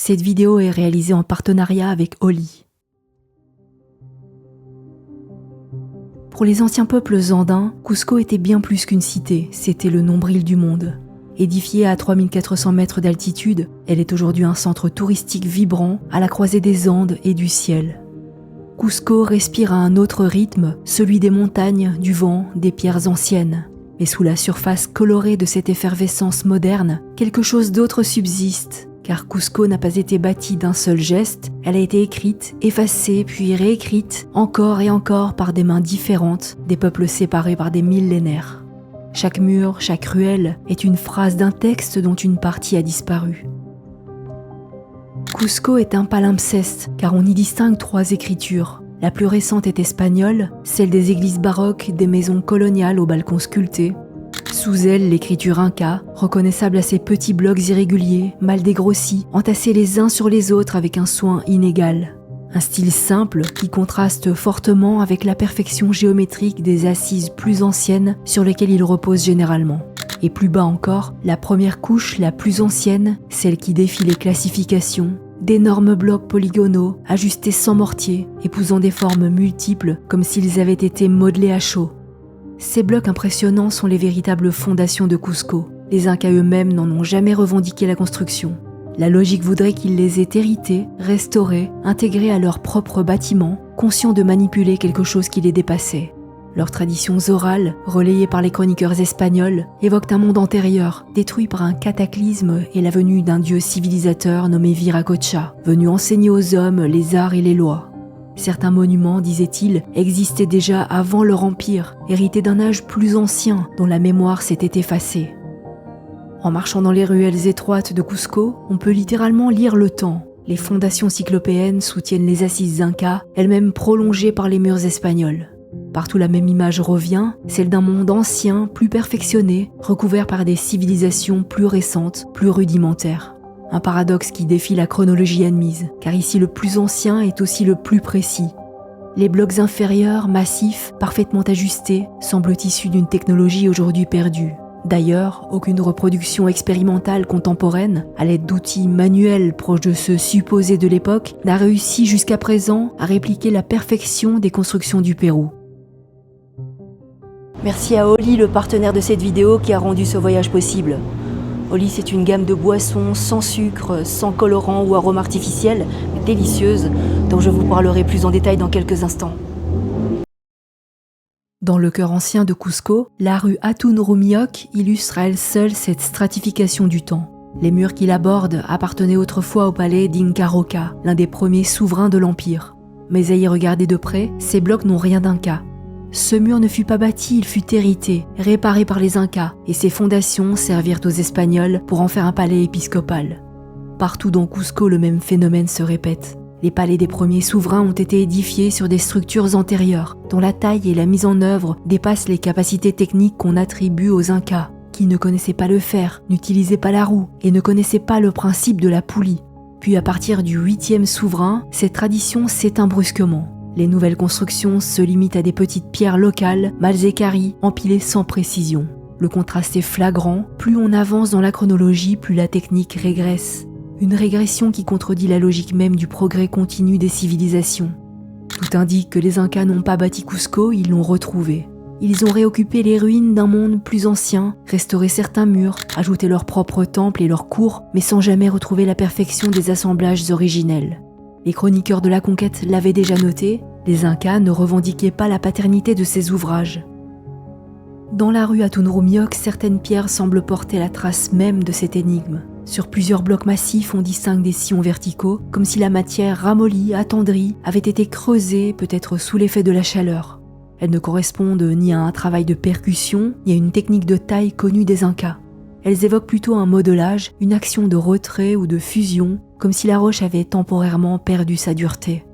Cette vidéo est réalisée en partenariat avec Oli. Pour les anciens peuples andins, Cusco était bien plus qu'une cité, c'était le nombril du monde. Édifiée à 3400 mètres d'altitude, elle est aujourd'hui un centre touristique vibrant à la croisée des Andes et du ciel. Cusco respire à un autre rythme, celui des montagnes, du vent, des pierres anciennes. Mais sous la surface colorée de cette effervescence moderne, quelque chose d'autre subsiste, car Cusco n'a pas été bâtie d'un seul geste, elle a été écrite, effacée, puis réécrite, encore et encore par des mains différentes, des peuples séparés par des millénaires. Chaque mur, chaque ruelle est une phrase d'un texte dont une partie a disparu. Cusco est un palimpseste, car on y distingue 3 écritures. La plus récente est espagnole, celle des églises baroques, des maisons coloniales aux balcons sculptés. Sous elle, l'écriture inca, reconnaissable à ces petits blocs irréguliers, mal dégrossis, entassés les uns sur les autres avec un soin inégal. Un style simple qui contraste fortement avec la perfection géométrique des assises plus anciennes sur lesquelles il repose généralement. Et plus bas encore, la première couche, la plus ancienne, celle qui défie les classifications, d'énormes blocs polygonaux, ajustés sans mortier, épousant des formes multiples comme s'ils avaient été modelés à chaud. Ces blocs impressionnants sont les véritables fondations de Cusco. Les Incas eux-mêmes n'en ont jamais revendiqué la construction. La logique voudrait qu'ils les aient hérités, restaurés, intégrés à leurs propres bâtiments, conscients de manipuler quelque chose qui les dépassait. Leurs traditions orales, relayées par les chroniqueurs espagnols, évoquent un monde antérieur, détruit par un cataclysme et la venue d'un dieu civilisateur nommé Viracocha, venu enseigner aux hommes les arts et les lois. Certains monuments, disait-il, existaient déjà avant leur empire, hérités d'un âge plus ancien dont la mémoire s'était effacée. En marchant dans les ruelles étroites de Cusco, on peut littéralement lire le temps. Les fondations cyclopéennes soutiennent les assises incas, elles-mêmes prolongées par les murs espagnols. Partout la même image revient, celle d'un monde ancien, plus perfectionné, recouvert par des civilisations plus récentes, plus rudimentaires. Un paradoxe qui défie la chronologie admise, car ici le plus ancien est aussi le plus précis. Les blocs inférieurs, massifs, parfaitement ajustés, semblent issus d'une technologie aujourd'hui perdue. D'ailleurs, aucune reproduction expérimentale contemporaine, à l'aide d'outils manuels proches de ceux supposés de l'époque, n'a réussi jusqu'à présent à répliquer la perfection des constructions du Pérou. Merci à Oli, le partenaire de cette vidéo, qui a rendu ce voyage possible. Oli, c'est une gamme de boissons sans sucre, sans colorant ou arôme artificiel, mais délicieuses, dont je vous parlerai plus en détail dans quelques instants. Dans le cœur ancien de Cusco, la rue Hatun Rumioc illustre à elle seule cette stratification du temps. Les murs qui l'abordent appartenaient autrefois au palais d'Inca Roca, l'un des premiers souverains de l'Empire. Mais à y regarder de près, ces blocs n'ont rien d'inca. Ce mur ne fut pas bâti, il fut hérité, réparé par les Incas, et ses fondations servirent aux Espagnols pour en faire un palais épiscopal. Partout dans Cusco, le même phénomène se répète. Les palais des premiers souverains ont été édifiés sur des structures antérieures, dont la taille et la mise en œuvre dépassent les capacités techniques qu'on attribue aux Incas, qui ne connaissaient pas le fer, n'utilisaient pas la roue et ne connaissaient pas le principe de la poulie. Puis à partir du 8e souverain, cette tradition s'éteint brusquement. Les nouvelles constructions se limitent à des petites pierres locales, mal équarries, empilées sans précision. Le contraste est flagrant, plus on avance dans la chronologie, plus la technique régresse. Une régression qui contredit la logique même du progrès continu des civilisations. Tout indique que les Incas n'ont pas bâti Cusco, ils l'ont retrouvé. Ils ont réoccupé les ruines d'un monde plus ancien, restauré certains murs, ajouté leurs propres temples et leurs cours, mais sans jamais retrouver la perfection des assemblages originels. Les chroniqueurs de la conquête l'avaient déjà noté, les Incas ne revendiquaient pas la paternité de ces ouvrages. Dans la rue Hatun Rumioc, certaines pierres semblent porter la trace même de cette énigme. Sur plusieurs blocs massifs, on distingue des sillons verticaux, comme si la matière ramollie, attendrie, avait été creusée, peut-être sous l'effet de la chaleur. Elles ne correspondent ni à un travail de percussion, ni à une technique de taille connue des Incas. Elles évoquent plutôt un modelage, une action de retrait ou de fusion, comme si la roche avait temporairement perdu sa dureté.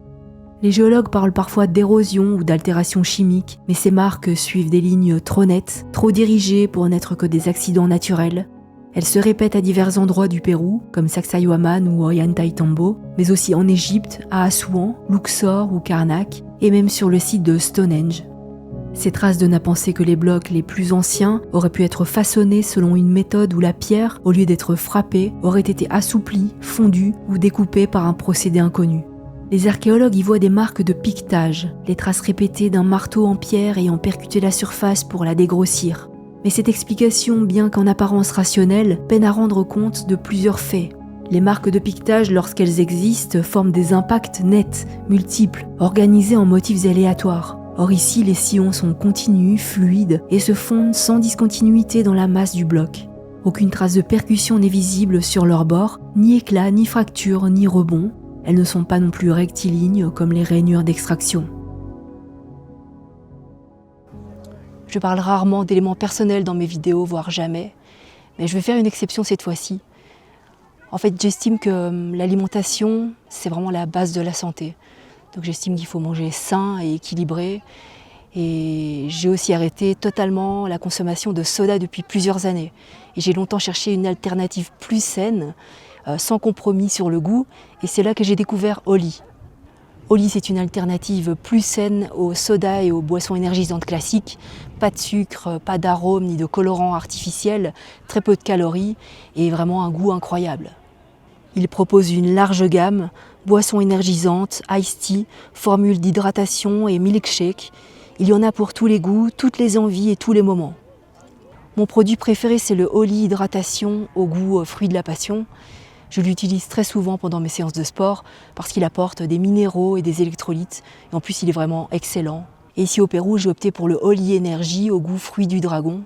Les géologues parlent parfois d'érosion ou d'altération chimique, mais ces marques suivent des lignes trop nettes, trop dirigées pour n'être que des accidents naturels. Elles se répètent à divers endroits du Pérou, comme Sacsayhuaman ou Ollantaytambo, mais aussi en Égypte, à Assouan, Luxor ou Karnak, et même sur le site de Stonehenge. Ces traces donnent à penser que les blocs les plus anciens auraient pu être façonnés selon une méthode où la pierre, au lieu d'être frappée, aurait été assouplie, fondue ou découpée par un procédé inconnu. Les archéologues y voient des marques de piquetage, les traces répétées d'un marteau en pierre ayant percuté la surface pour la dégrossir. Mais cette explication, bien qu'en apparence rationnelle, peine à rendre compte de plusieurs faits. Les marques de piquetage, lorsqu'elles existent, forment des impacts nets, multiples, organisés en motifs aléatoires. Or ici, les sillons sont continus, fluides et se fondent sans discontinuité dans la masse du bloc. Aucune trace de percussion n'est visible sur leurs bords, ni éclat, ni fracture, ni rebond. Elles ne sont pas non plus rectilignes comme les rainures d'extraction. Je parle rarement d'éléments personnels dans mes vidéos, voire jamais, mais je vais faire une exception cette fois-ci. En fait, j'estime que l'alimentation, c'est vraiment la base de la santé. Donc j'estime qu'il faut manger sain et équilibré. Et j'ai aussi arrêté totalement la consommation de soda depuis plusieurs années. Et j'ai longtemps cherché une alternative plus saine, sans compromis sur le goût. Et c'est là que j'ai découvert Oli. Oli, c'est une alternative plus saine aux sodas et aux boissons énergisantes classiques. Pas de sucre, pas d'arôme ni de colorant artificiel, très peu de calories et vraiment un goût incroyable. Il propose une large gamme, boissons énergisantes, iced tea, formules d'hydratation et milkshake. Il y en a pour tous les goûts, toutes les envies et tous les moments. Mon produit préféré, c'est le Oli Hydratation au goût fruit de la passion. Je l'utilise très souvent pendant mes séances de sport parce qu'il apporte des minéraux et des électrolytes. Et en plus, il est vraiment excellent. Et ici au Pérou, j'ai opté pour le Oli Energy au goût fruit du dragon.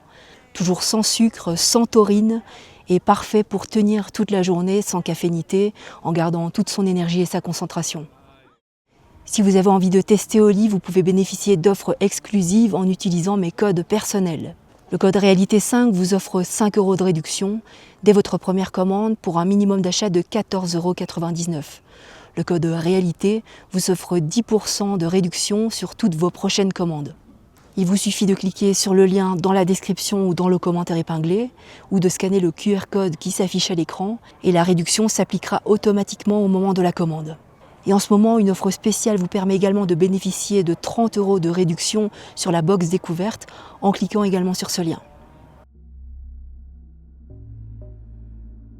Toujours sans sucre, sans taurine et parfait pour tenir toute la journée sans caféinité en gardant toute son énergie et sa concentration. Si vous avez envie de tester Oli, vous pouvez bénéficier d'offres exclusives en utilisant mes codes personnels. Le code Réalité 5 vous offre 5 € de réduction dès votre première commande pour un minimum d'achat de 14,99 €. Le code Réalité vous offre 10% de réduction sur toutes vos prochaines commandes. Il vous suffit de cliquer sur le lien dans la description ou dans le commentaire épinglé ou de scanner le QR code qui s'affiche à l'écran et la réduction s'appliquera automatiquement au moment de la commande. Et en ce moment, une offre spéciale vous permet également de bénéficier de 30 € de réduction sur la box découverte en cliquant également sur ce lien.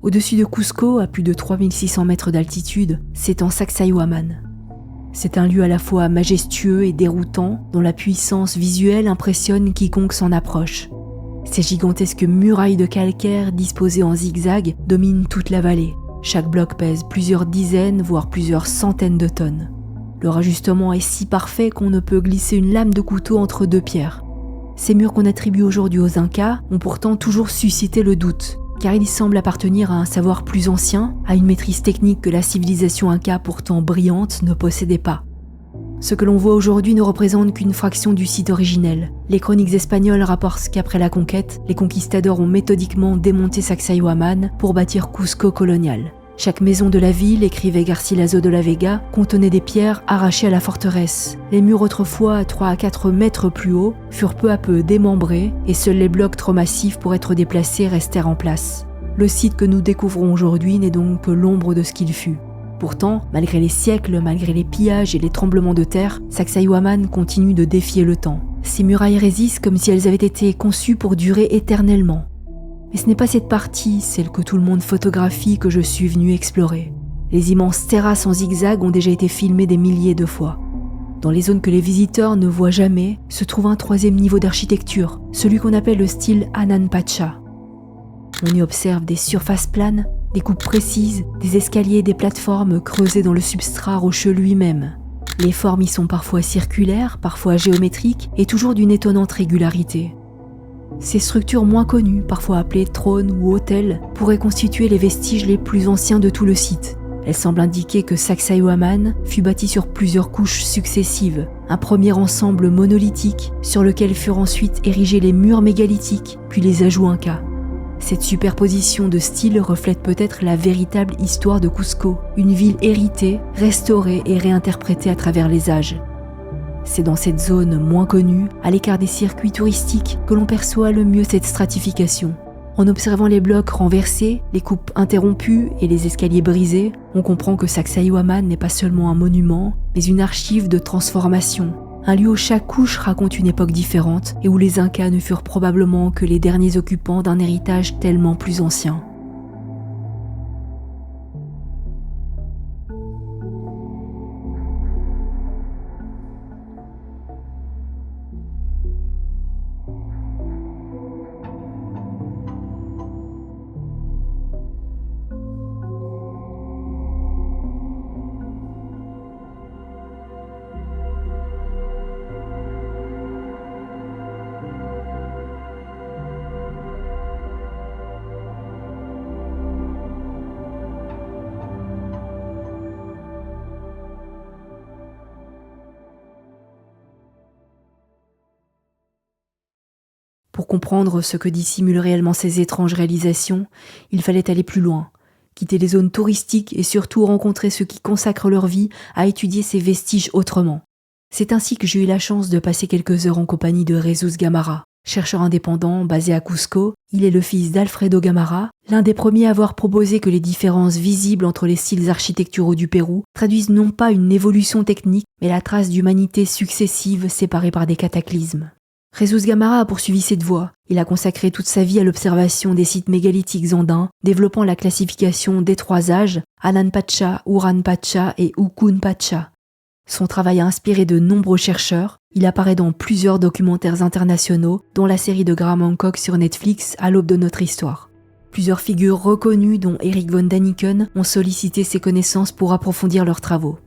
Au-dessus de Cusco, à plus de 3600 mètres d'altitude, s'étend Sacsayhuaman. C'est un lieu à la fois majestueux et déroutant, dont la puissance visuelle impressionne quiconque s'en approche. Ces gigantesques murailles de calcaire disposées en zigzag dominent toute la vallée. Chaque bloc pèse plusieurs dizaines, voire plusieurs centaines de tonnes. Leur ajustement est si parfait qu'on ne peut glisser une lame de couteau entre deux pierres. Ces murs qu'on attribue aujourd'hui aux Incas ont pourtant toujours suscité le doute, car ils semblent appartenir à un savoir plus ancien, à une maîtrise technique que la civilisation Inca pourtant brillante ne possédait pas. Ce que l'on voit aujourd'hui ne représente qu'une fraction du site originel. Les chroniques espagnoles rapportent qu'après la conquête, les conquistadors ont méthodiquement démonté Sacsayhuaman pour bâtir Cusco colonial. Chaque maison de la ville, écrivait Garcilaso de la Vega, contenait des pierres arrachées à la forteresse. Les murs autrefois 3 à 4 mètres plus hauts furent peu à peu démembrés et seuls les blocs trop massifs pour être déplacés restèrent en place. Le site que nous découvrons aujourd'hui n'est donc que l'ombre de ce qu'il fut. Pourtant, malgré les siècles, malgré les pillages et les tremblements de terre, Sacsayhuaman continue de défier le temps. Ces murailles résistent comme si elles avaient été conçues pour durer éternellement. Mais ce n'est pas cette partie, celle que tout le monde photographie, que je suis venu explorer. Les immenses terrasses en zigzag ont déjà été filmées des milliers de fois. Dans les zones que les visiteurs ne voient jamais, se trouve un troisième niveau d'architecture, celui qu'on appelle le style Hanan Pacha. On y observe des surfaces planes, des coupes précises, des escaliers et des plateformes creusées dans le substrat rocheux lui-même. Les formes y sont parfois circulaires, parfois géométriques et toujours d'une étonnante régularité. Ces structures moins connues, parfois appelées trônes ou hôtels, pourraient constituer les vestiges les plus anciens de tout le site. Elles semblent indiquer que Sacsayhuaman fut bâti sur plusieurs couches successives, un premier ensemble monolithique sur lequel furent ensuite érigés les murs mégalithiques, puis les ajouts incas. Cette superposition de styles reflète peut-être la véritable histoire de Cusco, une ville héritée, restaurée et réinterprétée à travers les âges. C'est dans cette zone moins connue, à l'écart des circuits touristiques, que l'on perçoit le mieux cette stratification. En observant les blocs renversés, les coupes interrompues et les escaliers brisés, on comprend que Sacsayhuaman n'est pas seulement un monument, mais une archive de transformation. Un lieu où chaque couche raconte une époque différente et où les Incas ne furent probablement que les derniers occupants d'un héritage tellement plus ancien. Pour comprendre ce que dissimulent réellement ces étranges réalisations, il fallait aller plus loin, quitter les zones touristiques et surtout rencontrer ceux qui consacrent leur vie à étudier ces vestiges autrement. C'est ainsi que j'ai eu la chance de passer quelques heures en compagnie de Jesús Gamarra. Chercheur indépendant basé à Cusco, il est le fils d'Alfredo Gamarra, l'un des premiers à avoir proposé que les différences visibles entre les styles architecturaux du Pérou traduisent non pas une évolution technique, mais la trace d'humanité successive séparée par des cataclysmes. Jesús Gamarra a poursuivi cette voie. Il a consacré toute sa vie à l'observation des sites mégalithiques andins, développant la classification des 3 âges, Anan Pacha, Uran Pacha et Ukun Pacha. Son travail a inspiré de nombreux chercheurs. Il apparaît dans plusieurs documentaires internationaux, dont la série de Graham Hancock sur Netflix à l'aube de notre histoire. Plusieurs figures reconnues, dont Eric von Daniken, ont sollicité ses connaissances pour approfondir leurs travaux.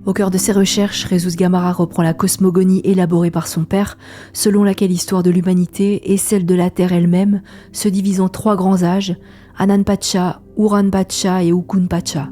Au cœur de ses recherches, Jesús Gamarra reprend la cosmogonie élaborée par son père, selon laquelle l'histoire de l'humanité et celle de la Terre elle-même se divise en 3 grands âges, Anan Pacha, Uran Pacha et Ukun Pacha.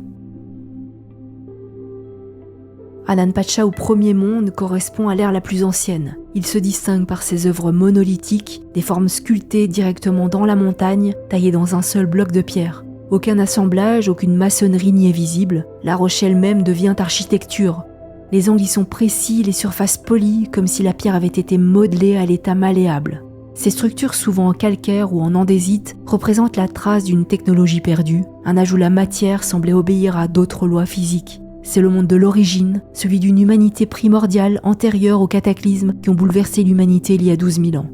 Anan Pacha ou premier monde correspond à l'ère la plus ancienne. Il se distingue par ses œuvres monolithiques, des formes sculptées directement dans la montagne, taillées dans un seul bloc de pierre. Aucun assemblage, aucune maçonnerie n'y est visible. La roche elle-même devient architecture. Les angles y sont précis, les surfaces polies, comme si la pierre avait été modelée à l'état malléable. Ces structures, souvent en calcaire ou en andésite, représentent la trace d'une technologie perdue, un âge où la matière semblait obéir à d'autres lois physiques. C'est le monde de l'origine, celui d'une humanité primordiale antérieure aux cataclysmes qui ont bouleversé l'humanité il y a 12 000 ans.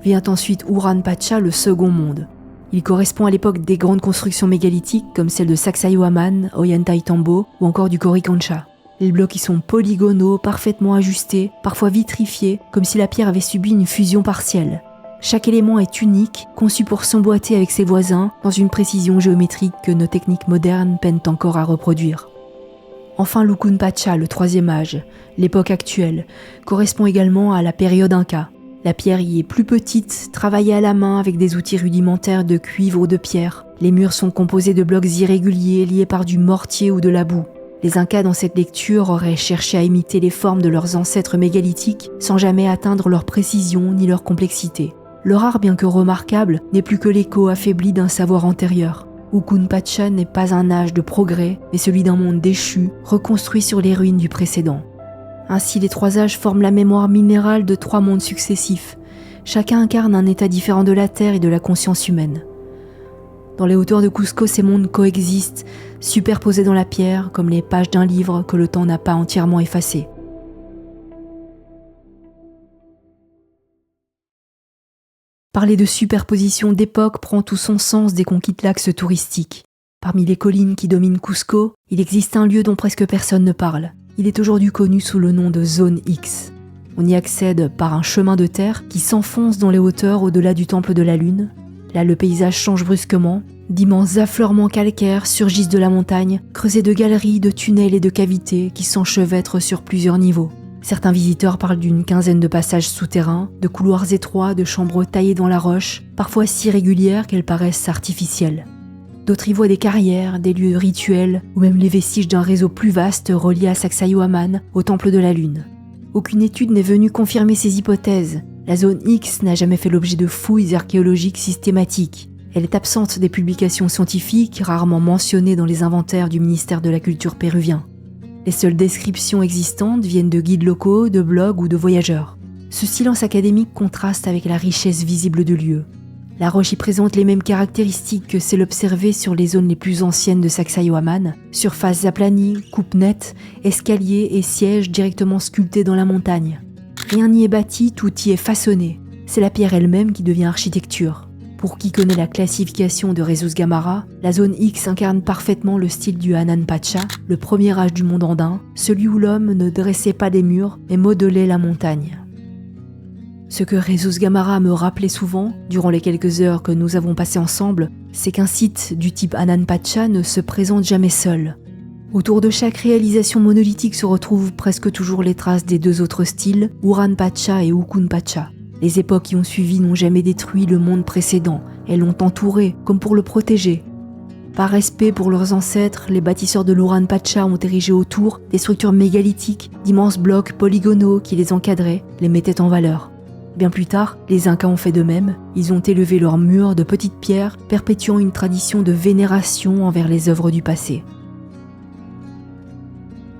Vient ensuite Uran Pacha, le second monde. Il correspond à l'époque des grandes constructions mégalithiques comme celle de Sacsayhuaman, Ollantaytambo ou encore du Coricancha. Les blocs y sont polygonaux, parfaitement ajustés, parfois vitrifiés, comme si la pierre avait subi une fusion partielle. Chaque élément est unique, conçu pour s'emboîter avec ses voisins dans une précision géométrique que nos techniques modernes peinent encore à reproduire. Enfin, l'Ukun Pacha, le 3e âge, l'époque actuelle, correspond également à la période Inca. La pierre y est plus petite, travaillée à la main avec des outils rudimentaires de cuivre ou de pierre. Les murs sont composés de blocs irréguliers liés par du mortier ou de la boue. Les Incas dans cette lecture auraient cherché à imiter les formes de leurs ancêtres mégalithiques sans jamais atteindre leur précision ni leur complexité. Leur art, bien que remarquable, n'est plus que l'écho affaibli d'un savoir antérieur. Ukun Pacha n'est pas un âge de progrès, mais celui d'un monde déchu, reconstruit sur les ruines du précédent. Ainsi, les 3 âges forment la mémoire minérale de 3 mondes successifs. Chacun incarne un état différent de la Terre et de la conscience humaine. Dans les hauteurs de Cusco, ces mondes coexistent, superposés dans la pierre, comme les pages d'un livre que le temps n'a pas entièrement effacé. Parler de superposition d'époque prend tout son sens dès qu'on quitte l'axe touristique. Parmi les collines qui dominent Cusco, il existe un lieu dont presque personne ne parle. Il est aujourd'hui connu sous le nom de Zone X. On y accède par un chemin de terre qui s'enfonce dans les hauteurs au-delà du temple de la Lune. Là, le paysage change brusquement. D'immenses affleurements calcaires surgissent de la montagne, creusés de galeries, de tunnels et de cavités qui s'enchevêtrent sur plusieurs niveaux. Certains visiteurs parlent d'une quinzaine de passages souterrains, de couloirs étroits, de chambres taillées dans la roche, parfois si régulières qu'elles paraissent artificielles. D'autres y voient des carrières, des lieux rituels, ou même les vestiges d'un réseau plus vaste relié à Sacsayhuaman, au temple de la Lune. Aucune étude n'est venue confirmer ces hypothèses. La zone X n'a jamais fait l'objet de fouilles archéologiques systématiques. Elle est absente des publications scientifiques, rarement mentionnées dans les inventaires du ministère de la Culture péruvien. Les seules descriptions existantes viennent de guides locaux, de blogs ou de voyageurs. Ce silence académique contraste avec la richesse visible du lieu. La roche y présente les mêmes caractéristiques que celles observées sur les zones les plus anciennes de Sacsayhuaman, surface aplanie, coupe nette, escaliers et sièges directement sculptés dans la montagne. Rien n'y est bâti, tout y est façonné. C'est la pierre elle-même qui devient architecture. Pour qui connaît la classification de Resus Gamara, la zone X incarne parfaitement le style du Hanan Pacha, le premier âge du monde andin, celui où l'homme ne dressait pas des murs mais modelait la montagne. Ce que Resus Gamara me rappelait souvent, durant les quelques heures que nous avons passées ensemble, c'est qu'un site du type Hanan Pacha ne se présente jamais seul. Autour de chaque réalisation monolithique se retrouvent presque toujours les traces des deux autres styles, Uran Pacha et Ukun Pacha. Les époques qui ont suivi n'ont jamais détruit le monde précédent, elles l'ont entouré, comme pour le protéger. Par respect pour leurs ancêtres, les bâtisseurs de l'Uran Pacha ont érigé autour des structures mégalithiques, d'immenses blocs polygonaux qui les encadraient, les mettaient en valeur. Bien plus tard, les Incas ont fait de même, ils ont élevé leurs murs de petites pierres, perpétuant une tradition de vénération envers les œuvres du passé.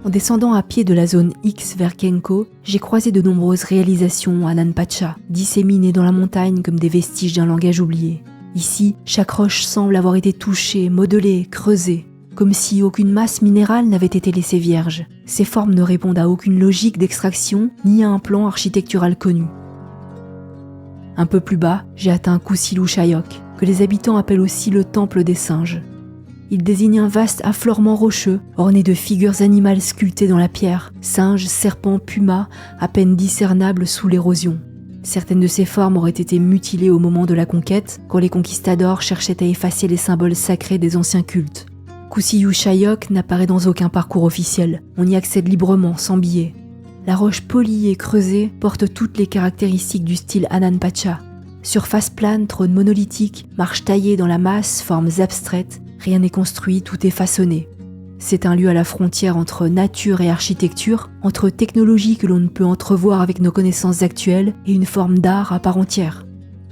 En descendant à pied de la zone X vers Kenko, j'ai croisé de nombreuses réalisations Hanan Pacha, disséminées dans la montagne comme des vestiges d'un langage oublié. Ici, chaque roche semble avoir été touchée, modelée, creusée, comme si aucune masse minérale n'avait été laissée vierge. Ces formes ne répondent à aucune logique d'extraction, ni à un plan architectural connu. Un peu plus bas, j'ai atteint Kusilu Shayok, que les habitants appellent aussi le temple des singes. Il désigne un vaste affleurement rocheux, orné de figures animales sculptées dans la pierre, singes, serpents, pumas, à peine discernables sous l'érosion. Certaines de ces formes auraient été mutilées au moment de la conquête, quand les conquistadors cherchaient à effacer les symboles sacrés des anciens cultes. Kusilu Shayok n'apparaît dans aucun parcours officiel, on y accède librement, sans billet. La roche polie et creusée porte toutes les caractéristiques du style Hanan Pacha. Surface plane, trône monolithique, marches taillées dans la masse, formes abstraites, rien n'est construit, tout est façonné. C'est un lieu à la frontière entre nature et architecture, entre technologie que l'on ne peut entrevoir avec nos connaissances actuelles et une forme d'art à part entière.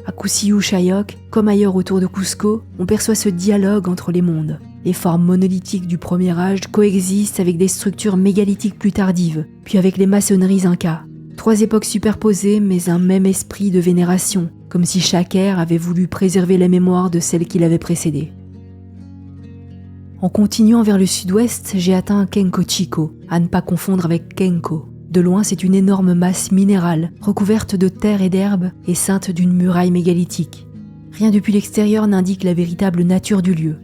À Kusilu Shayok, comme ailleurs autour de Cusco, on perçoit ce dialogue entre les mondes. Les formes monolithiques du premier âge coexistent avec des structures mégalithiques plus tardives, puis avec les maçonneries incas. Trois époques superposées, mais un même esprit de vénération, comme si chaque ère avait voulu préserver la mémoire de celle qui l'avait précédée. En continuant vers le sud-ouest, j'ai atteint Kenko Chico, à ne pas confondre avec Kenko. De loin, c'est une énorme masse minérale, recouverte de terre et d'herbe et ceinte d'une muraille mégalithique. Rien depuis l'extérieur n'indique la véritable nature du lieu.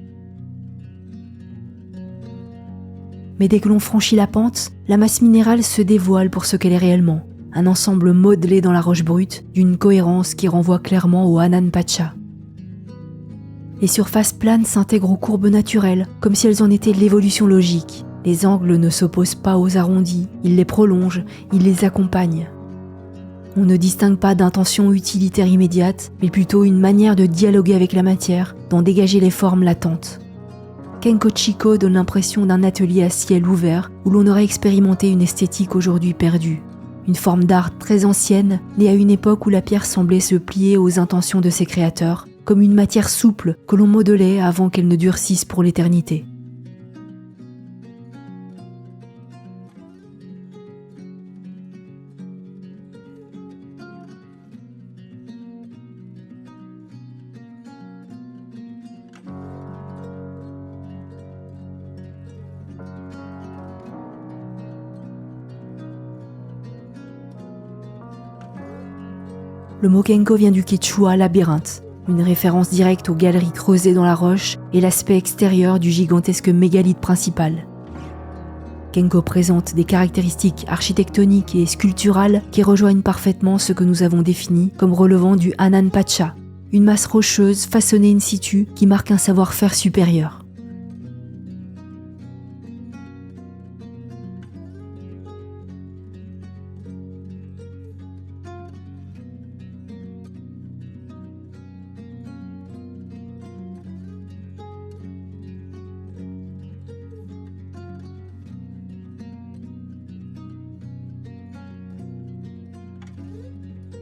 Mais dès que l'on franchit la pente, la masse minérale se dévoile pour ce qu'elle est réellement, un ensemble modelé dans la roche brute, d'une cohérence qui renvoie clairement au Hanan Pacha. Les surfaces planes s'intègrent aux courbes naturelles, comme si elles en étaient l'évolution logique. Les angles ne s'opposent pas aux arrondis, ils les prolongent, ils les accompagnent. On ne distingue pas d'intention utilitaire immédiate, mais plutôt une manière de dialoguer avec la matière, d'en dégager les formes latentes. Kenko Chico donne l'impression d'un atelier à ciel ouvert où l'on aurait expérimenté une esthétique aujourd'hui perdue. Une forme d'art très ancienne, née à une époque où la pierre semblait se plier aux intentions de ses créateurs, comme une matière souple que l'on modelait avant qu'elle ne durcisse pour l'éternité. Le mot Kenko vient du quechua labyrinthe, une référence directe aux galeries creusées dans la roche et l'aspect extérieur du gigantesque mégalithe principal. Kenko présente des caractéristiques architectoniques et sculpturales qui rejoignent parfaitement ce que nous avons défini comme relevant du Hanan Pacha, une masse rocheuse façonnée in situ qui marque un savoir-faire supérieur.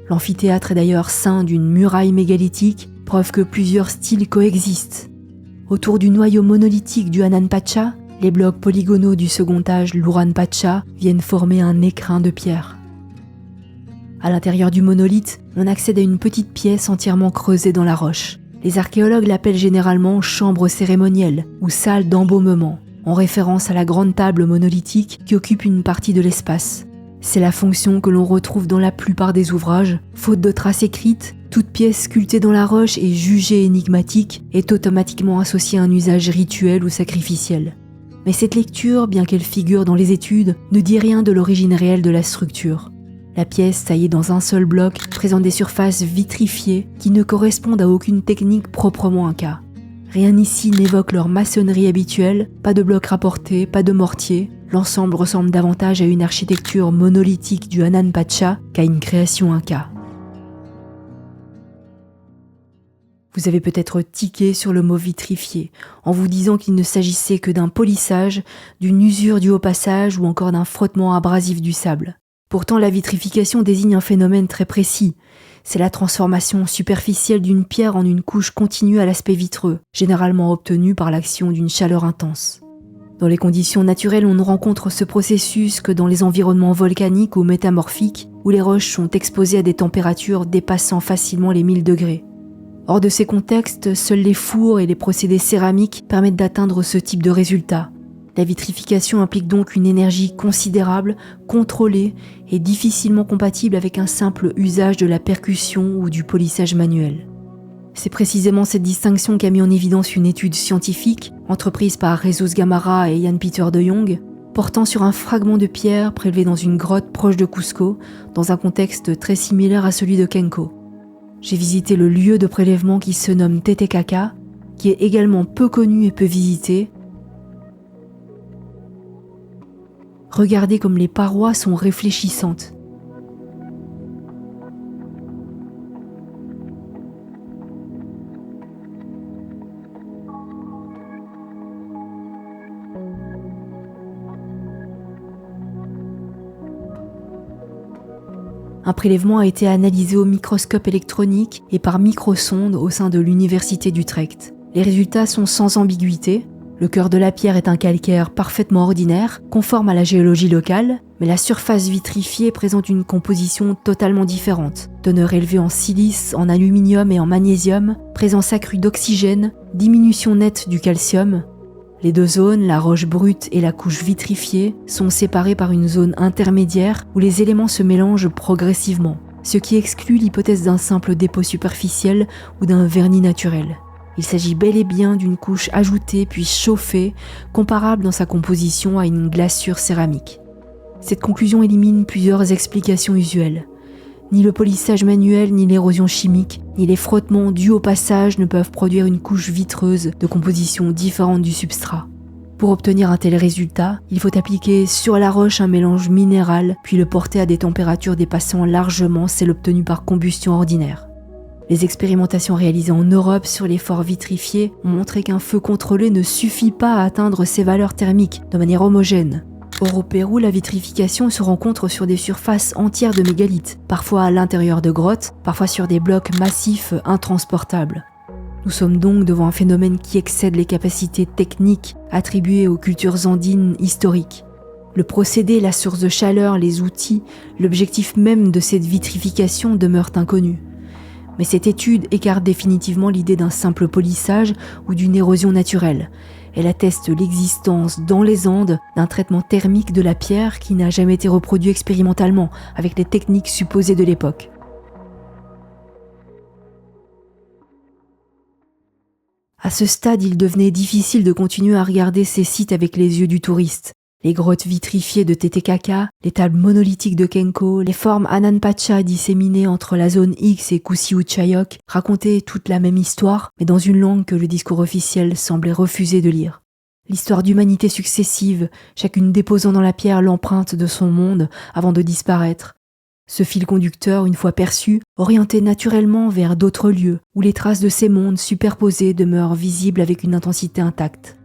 L'amphithéâtre est d'ailleurs ceint d'une muraille mégalithique, preuve que plusieurs styles coexistent. Autour du noyau monolithique du Hanan Pacha, les blocs polygonaux du second âge l'Uran Pacha viennent former un écrin de pierre. À l'intérieur du monolithe, on accède à une petite pièce entièrement creusée dans la roche. Les archéologues l'appellent généralement chambre cérémonielle ou salle d'embaumement, en référence à la grande table monolithique qui occupe une partie de l'espace. C'est la fonction que l'on retrouve dans la plupart des ouvrages. Faute de traces écrites, toute pièce sculptée dans la roche et jugée énigmatique est automatiquement associée à un usage rituel ou sacrificiel. Mais cette lecture, bien qu'elle figure dans les études, ne dit rien de l'origine réelle de la structure. La pièce, taillée dans un seul bloc, présente des surfaces vitrifiées qui ne correspondent à aucune technique proprement Inca. Rien ici n'évoque leur maçonnerie habituelle, pas de blocs rapportés, pas de mortier. L'ensemble ressemble davantage à une architecture monolithique du Hanan Pacha qu'à une création Inca. Vous avez peut-être tiqué sur le mot vitrifié, en vous disant qu'il ne s'agissait que d'un polissage, d'une usure due au passage ou encore d'un frottement abrasif du sable. Pourtant, la vitrification désigne un phénomène très précis. C'est la transformation superficielle d'une pierre en une couche continue à l'aspect vitreux, généralement obtenue par l'action d'une chaleur intense. Dans les conditions naturelles, on ne rencontre ce processus que dans les environnements volcaniques ou métamorphiques, où les roches sont exposées à des températures dépassant facilement les 1000 degrés. Hors de ces contextes, seuls les fours et les procédés céramiques permettent d'atteindre ce type de résultat. La vitrification implique donc une énergie considérable, contrôlée et difficilement compatible avec un simple usage de la percussion ou du polissage manuel. C'est précisément cette distinction qu'a mis en évidence une étude scientifique, entreprise par Jesus Gamarra et Jan-Peter de Jong, portant sur un fragment de pierre prélevé dans une grotte proche de Cusco, dans un contexte très similaire à celui de Kenko. J'ai visité le lieu de prélèvement qui se nomme Titicaca, qui est également peu connu et peu visité. Regardez comme les parois sont réfléchissantes. Un prélèvement a été analysé au microscope électronique et par microsonde au sein de l'université d'Utrecht. Les résultats sont sans ambiguïté. Le cœur de la pierre est un calcaire parfaitement ordinaire, conforme à la géologie locale, mais la surface vitrifiée présente une composition totalement différente. Teneur élevée en silice, en aluminium et en magnésium, présence accrue d'oxygène, diminution nette du calcium. Les deux zones, la roche brute et la couche vitrifiée, sont séparées par une zone intermédiaire où les éléments se mélangent progressivement, ce qui exclut l'hypothèse d'un simple dépôt superficiel ou d'un vernis naturel. Il s'agit bel et bien d'une couche ajoutée puis chauffée, comparable dans sa composition à une glaçure céramique. Cette conclusion élimine plusieurs explications usuelles. Ni le polissage manuel, ni l'érosion chimique, ni les frottements dus au passage ne peuvent produire une couche vitreuse de composition différente du substrat. Pour obtenir un tel résultat, il faut appliquer sur la roche un mélange minéral, puis le porter à des températures dépassant largement celles obtenues par combustion ordinaire. Les expérimentations réalisées en Europe sur les forts vitrifiés ont montré qu'un feu contrôlé ne suffit pas à atteindre ces valeurs thermiques de manière homogène. Or au Pérou, la vitrification se rencontre sur des surfaces entières de mégalithes, parfois à l'intérieur de grottes, parfois sur des blocs massifs intransportables. Nous sommes donc devant un phénomène qui excède les capacités techniques attribuées aux cultures andines historiques. Le procédé, la source de chaleur, les outils, l'objectif même de cette vitrification demeurent inconnus. Mais cette étude écarte définitivement l'idée d'un simple polissage ou d'une érosion naturelle. Elle atteste l'existence dans les Andes d'un traitement thermique de la pierre qui n'a jamais été reproduit expérimentalement avec les techniques supposées de l'époque. À ce stade, il devenait difficile de continuer à regarder ces sites avec les yeux du touriste. Les grottes vitrifiées de Titicaca, les tables monolithiques de Kenko, les formes Hanan Pacha disséminées entre la zone X et Kusiuchayok racontaient toute la même histoire, mais dans une langue que le discours officiel semblait refuser de lire. L'histoire d'humanités successives, chacune déposant dans la pierre l'empreinte de son monde avant de disparaître. Ce fil conducteur, une fois perçu, orienté naturellement vers d'autres lieux, où les traces de ces mondes superposés demeurent visibles avec une intensité intacte.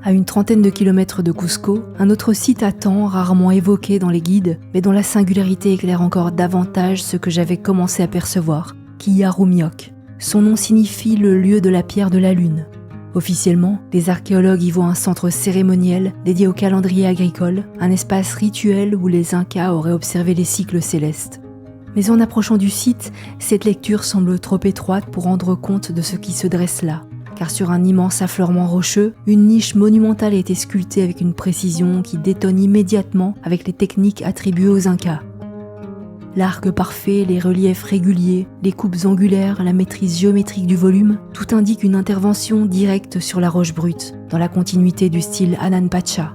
À une trentaine de kilomètres de Cusco, un autre site attend, rarement évoqué dans les guides, mais dont la singularité éclaire encore davantage ce que j'avais commencé à percevoir, Kiya Rumiok. Son nom signifie le lieu de la pierre de la lune. Officiellement, les archéologues y voient un centre cérémoniel dédié au calendrier agricole, un espace rituel où les Incas auraient observé les cycles célestes. Mais en approchant du site, cette lecture semble trop étroite pour rendre compte de ce qui se dresse là. Car sur un immense affleurement rocheux, une niche monumentale a été sculptée avec une précision qui détonne immédiatement avec les techniques attribuées aux Incas. L'arc parfait, les reliefs réguliers, les coupes angulaires, la maîtrise géométrique du volume, tout indique une intervention directe sur la roche brute, dans la continuité du style Ananpacha.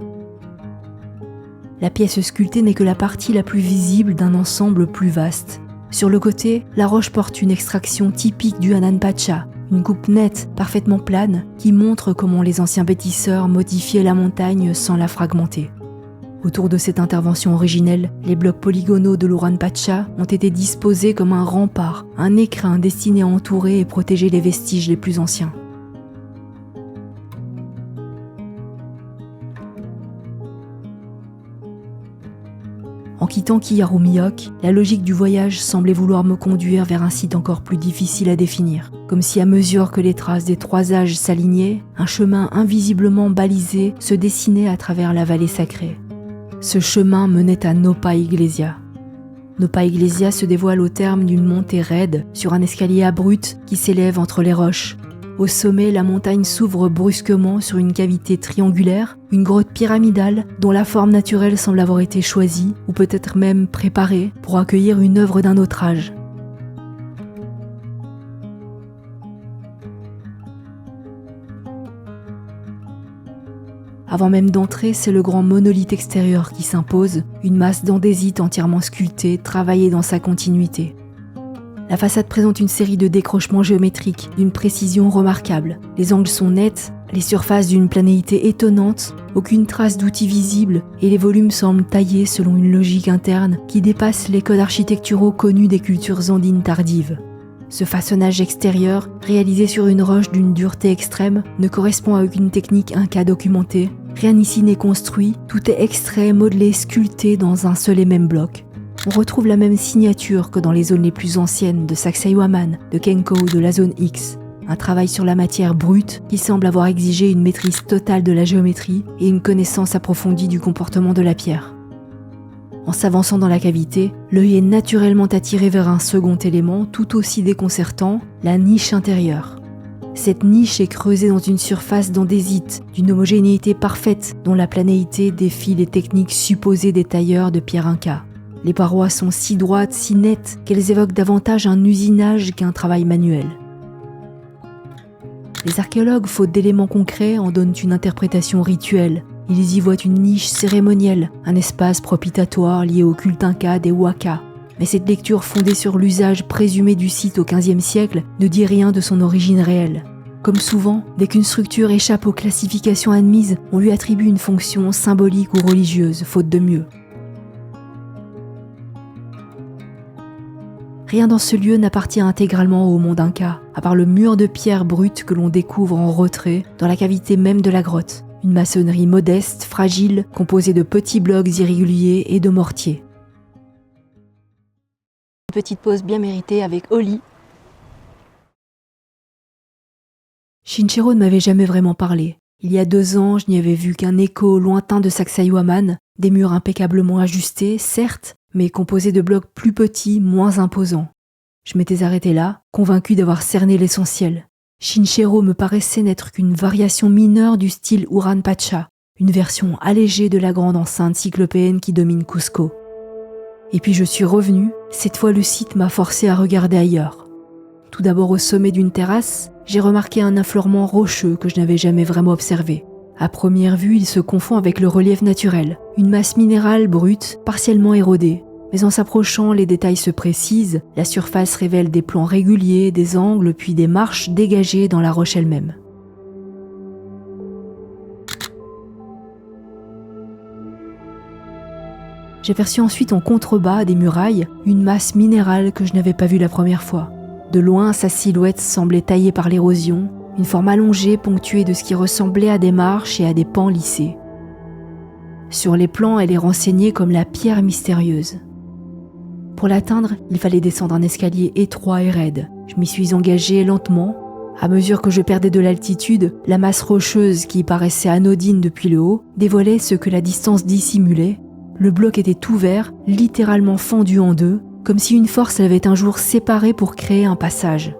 La pièce sculptée n'est que la partie la plus visible d'un ensemble plus vaste. Sur le côté, la roche porte une extraction typique du Ananpacha, une coupe nette, parfaitement plane, qui montre comment les anciens bâtisseurs modifiaient la montagne sans la fragmenter. Autour de cette intervention originelle, les blocs polygonaux de l'Uranpacha ont été disposés comme un rempart, un écrin destiné à entourer et protéger les vestiges les plus anciens. En quittant Kiyarumiok, la logique du voyage semblait vouloir me conduire vers un site encore plus difficile à définir, comme si à mesure que les traces des 3 âges s'alignaient, un chemin invisiblement balisé se dessinait à travers la vallée sacrée. Ce chemin menait à Nopa Iglesia. Nopa Iglesia se dévoile au terme d'une montée raide sur un escalier abrupt qui s'élève entre les roches. Au sommet, la montagne s'ouvre brusquement sur une cavité triangulaire, une grotte pyramidale dont la forme naturelle semble avoir été choisie ou peut-être même préparée pour accueillir une œuvre d'un autre âge. Avant même d'entrer, c'est le grand monolithe extérieur qui s'impose, une masse d'andésite entièrement sculptée, travaillée dans sa continuité. La façade présente une série de décrochements géométriques, d'une précision remarquable. Les angles sont nets, les surfaces d'une planéité étonnante, aucune trace d'outil visible et les volumes semblent taillés selon une logique interne qui dépasse les codes architecturaux connus des cultures andines tardives. Ce façonnage extérieur, réalisé sur une roche d'une dureté extrême, ne correspond à aucune technique inca documentée. Rien ici n'est construit, tout est extrait, modelé, sculpté dans un seul et même bloc. On retrouve la même signature que dans les zones les plus anciennes de Sacsayhuaman, de Kenko ou de la zone X. Un travail sur la matière brute qui semble avoir exigé une maîtrise totale de la géométrie et une connaissance approfondie du comportement de la pierre. En s'avançant dans la cavité, l'œil est naturellement attiré vers un second élément tout aussi déconcertant, la niche intérieure. Cette niche est creusée dans une surface d'andésite, d'une homogénéité parfaite dont la planéité défie les techniques supposées des tailleurs de pierre inca. Les parois sont si droites, si nettes, qu'elles évoquent davantage un usinage qu'un travail manuel. Les archéologues, faute d'éléments concrets, en donnent une interprétation rituelle. Ils y voient une niche cérémonielle, un espace propitiatoire lié au culte inca des Huacas. Mais cette lecture fondée sur l'usage présumé du site au XVe siècle ne dit rien de son origine réelle. Comme souvent, dès qu'une structure échappe aux classifications admises, on lui attribue une fonction symbolique ou religieuse, faute de mieux. Rien dans ce lieu n'appartient intégralement au monde inca, à part le mur de pierre brute que l'on découvre en retrait dans la cavité même de la grotte. Une maçonnerie modeste, fragile, composée de petits blocs irréguliers et de mortiers. Une petite pause bien méritée avec Oli. Shinchero ne m'avait jamais vraiment parlé. Il y a 2 ans, je n'y avais vu qu'un écho lointain de Sacsayhuaman, des murs impeccablement ajustés, certes, mais composés de blocs plus petits, moins imposants. Je m'étais arrêté là, convaincu d'avoir cerné l'essentiel. Shinchero me paraissait n'être qu'une variation mineure du style Uranpacha, une version allégée de la grande enceinte cyclopéenne qui domine Cusco. Et puis je suis revenu, cette fois le site m'a forcé à regarder ailleurs. Tout d'abord au sommet d'une terrasse, j'ai remarqué un affleurement rocheux que je n'avais jamais vraiment observé. À première vue, il se confond avec le relief naturel, une masse minérale brute, partiellement érodée. Mais en s'approchant, les détails se précisent, la surface révèle des plans réguliers, des angles, puis des marches dégagées dans la roche elle-même. J'aperçus ensuite en contrebas des murailles une masse minérale que je n'avais pas vue la première fois. De loin, sa silhouette semblait taillée par l'érosion, une forme allongée ponctuée de ce qui ressemblait à des marches et à des pans lissés. Sur les plans, elle est renseignée comme la pierre mystérieuse. Pour l'atteindre, il fallait descendre un escalier étroit et raide. Je m'y suis engagé lentement, À mesure que je perdais de l'altitude, la masse rocheuse qui paraissait anodine depuis le haut dévoilait ce que la distance dissimulait. Le bloc était ouvert, littéralement fendu en deux, comme si une force l'avait un jour séparé pour créer un passage.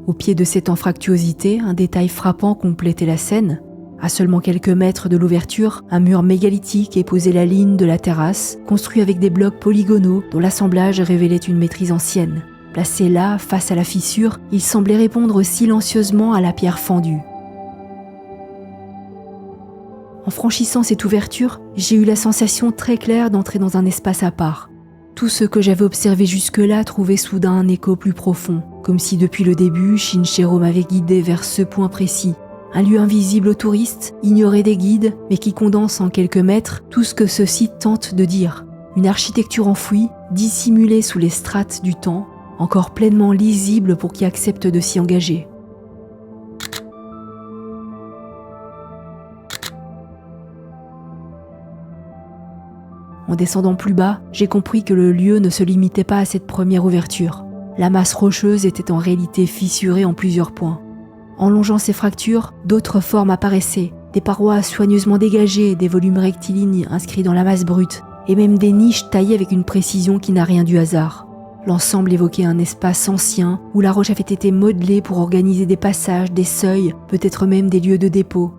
Au pied de cette anfractuosité, un détail frappant complétait la scène. À seulement quelques mètres de l'ouverture, un mur mégalithique éposait la ligne de la terrasse, construit avec des blocs polygonaux dont l'assemblage révélait une maîtrise ancienne. Placé là, face à la fissure, il semblait répondre silencieusement à la pierre fendue. En franchissant cette ouverture, j'ai eu la sensation très claire d'entrer dans un espace à part. Tout ce que j'avais observé jusque-là trouvait soudain un écho plus profond, comme si depuis le début, Shinshiro m'avait guidé vers ce point précis. Un lieu invisible aux touristes, ignoré des guides, mais qui condense en quelques mètres tout ce que ce site tente de dire. Une architecture enfouie, dissimulée sous les strates du temps, encore pleinement lisible pour qui accepte de s'y engager. En descendant plus bas, j'ai compris que le lieu ne se limitait pas à cette première ouverture. La masse rocheuse était en réalité fissurée en plusieurs points. En longeant ces fractures, d'autres formes apparaissaient, des parois soigneusement dégagées, des volumes rectilignes inscrits dans la masse brute, et même des niches taillées avec une précision qui n'a rien du hasard. L'ensemble évoquait un espace ancien où la roche avait été modelée pour organiser des passages, des seuils, peut-être même des lieux de dépôt.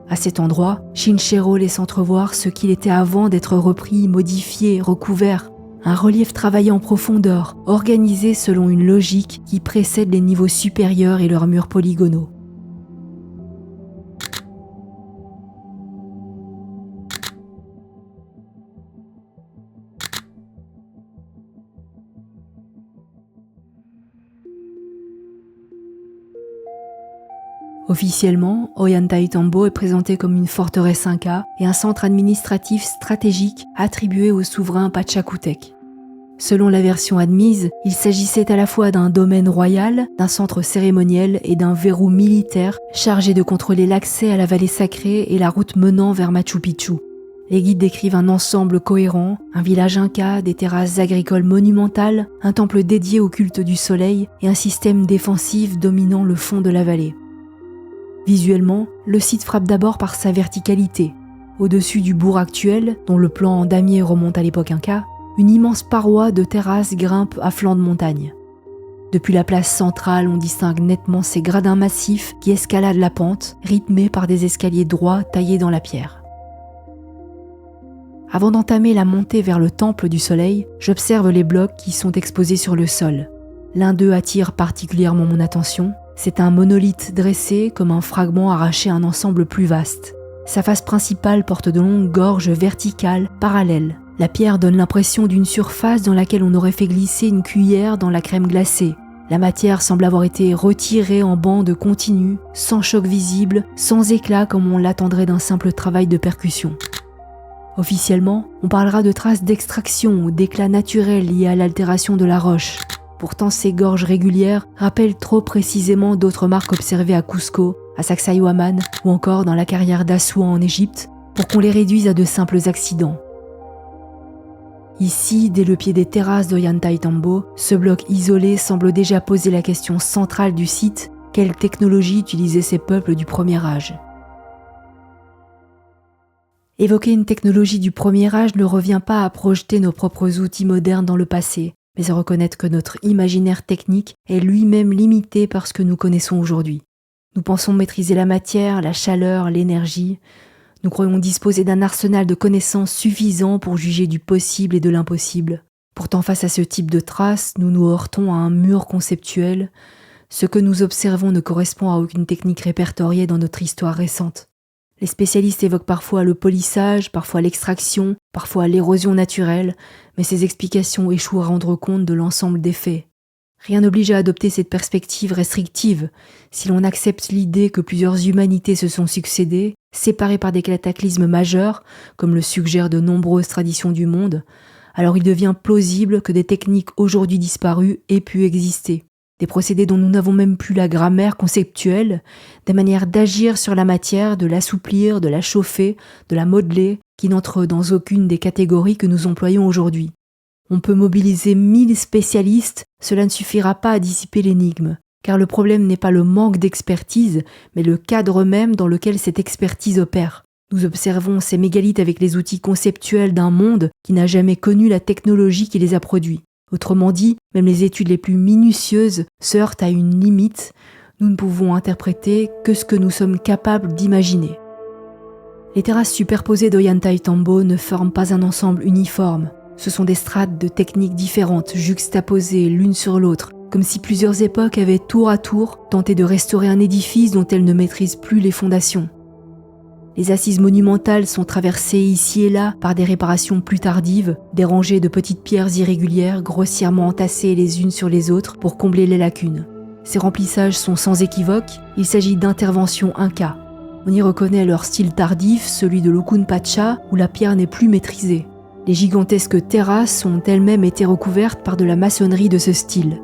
À cet endroit, Shinshiro laisse entrevoir ce qu'il était avant d'être repris, modifié, recouvert. Un relief travaillé en profondeur, organisé selon une logique qui précède les niveaux supérieurs et leurs murs polygonaux. Officiellement, Ollantaytambo est présenté comme une forteresse inca et un centre administratif stratégique attribué au souverain Pachacútec. Selon la version admise, il s'agissait à la fois d'un domaine royal, d'un centre cérémoniel et d'un verrou militaire chargé de contrôler l'accès à la vallée sacrée et la route menant vers Machu Picchu. Les guides décrivent un ensemble cohérent, un village inca, des terrasses agricoles monumentales, un temple dédié au culte du soleil et un système défensif dominant le fond de la vallée. Visuellement, le site frappe d'abord par sa verticalité. Au-dessus du bourg actuel, dont le plan en damier remonte à l'époque inca, une immense paroi de terrasses grimpe à flanc de montagne. Depuis la place centrale, on distingue nettement ces gradins massifs qui escaladent la pente, rythmés par des escaliers droits taillés dans la pierre. Avant d'entamer la montée vers le temple du soleil, j'observe les blocs qui sont exposés sur le sol. L'un d'eux attire particulièrement mon attention. C'est un monolithe dressé comme un fragment arraché à un ensemble plus vaste. Sa face principale porte de longues gorges verticales, parallèles. La pierre donne l'impression d'une surface dans laquelle on aurait fait glisser une cuillère dans la crème glacée. La matière semble avoir été retirée en bandes continues, sans choc visible, sans éclat comme on l'attendrait d'un simple travail de percussion. Officiellement, on parlera de traces d'extraction ou d'éclat naturel liés à l'altération de la roche. Pourtant, ces gorges régulières rappellent trop précisément d'autres marques observées à Cusco, à Sacsayhuaman ou encore dans la carrière d'Assouan en Égypte pour qu'on les réduise à de simples accidents. Ici, dès le pied des terrasses d'Ollantaytambo, ce bloc isolé semble déjà poser la question centrale du site: quelle technologie utilisaient ces peuples du premier âge ? Évoquer une technologie du premier âge ne revient pas à projeter nos propres outils modernes dans le passé, mais à reconnaître que notre imaginaire technique est lui-même limité par ce que nous connaissons aujourd'hui. Nous pensons maîtriser la matière, la chaleur, l'énergie. Nous croyons disposer d'un arsenal de connaissances suffisant pour juger du possible et de l'impossible. Pourtant, face à ce type de traces, nous nous heurtons à un mur conceptuel. Ce que nous observons ne correspond à aucune technique répertoriée dans notre histoire récente. Les spécialistes évoquent parfois le polissage, parfois l'extraction, parfois l'érosion naturelle, mais ces explications échouent à rendre compte de l'ensemble des faits. Rien n'oblige à adopter cette perspective restrictive. Si l'on accepte l'idée que plusieurs humanités se sont succédées, séparées par des cataclysmes majeurs, comme le suggèrent de nombreuses traditions du monde, alors il devient plausible que des techniques aujourd'hui disparues aient pu exister. Des procédés dont nous n'avons même plus la grammaire conceptuelle, des manières d'agir sur la matière, de l'assouplir, de la chauffer, de la modeler, qui n'entrent dans aucune des catégories que nous employons aujourd'hui. On peut mobiliser 1000 spécialistes, cela ne suffira pas à dissiper l'énigme, car le problème n'est pas le manque d'expertise, mais le cadre même dans lequel cette expertise opère. Nous observons ces mégalithes avec les outils conceptuels d'un monde qui n'a jamais connu la technologie qui les a produits. Autrement dit, même les études les plus minutieuses se heurtent à une limite. Nous ne pouvons interpréter que ce que nous sommes capables d'imaginer. Les terrasses superposées d'Ollantaytambo ne forment pas un ensemble uniforme. Ce sont des strates de techniques différentes, juxtaposées l'une sur l'autre, comme si plusieurs époques avaient tour à tour tenté de restaurer un édifice dont elles ne maîtrisent plus les fondations. Les assises monumentales sont traversées ici et là par des réparations plus tardives, des rangées de petites pierres irrégulières grossièrement entassées les unes sur les autres pour combler les lacunes. Ces remplissages sont sans équivoque, il s'agit d'interventions inca. On y reconnaît leur style tardif, celui de l'Okun Pacha, où la pierre n'est plus maîtrisée. Les gigantesques terrasses ont elles-mêmes été recouvertes par de la maçonnerie de ce style.